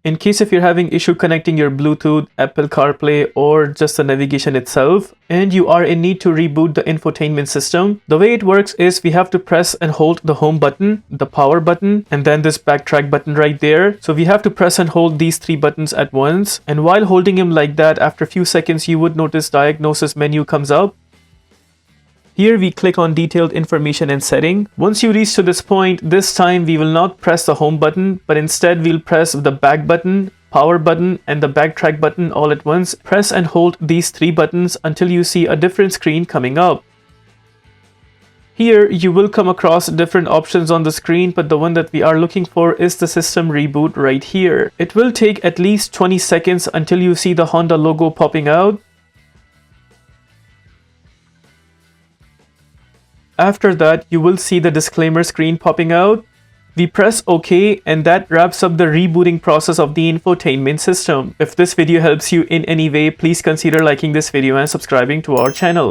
In case if you're having issue connecting your Bluetooth, Apple CarPlay, or just the navigation itself, and you are in need to reboot the infotainment system, the way it works is we have to press and hold the home button, the power button, and then this backtrack button right there. So we have to press and hold these three buttons at once. And while holding him like that, after a few seconds, you would notice diagnosis menu comes up. Here we click on detailed information and setting. Once you reach to this point, this time we will not press the home button, but instead we'll press the back button, power button, and the backtrack button all at once. Press and hold these three buttons until you see a different screen coming up. Here you will come across different options on the screen, but the one that we are looking for is the system reboot right here. It will take at least 20 seconds until you see the Honda logo popping out. After that, you will see the disclaimer screen popping out. We press OK, and that wraps up the rebooting process of the infotainment system. If this video helps you in any way, please consider liking this video and subscribing to our channel.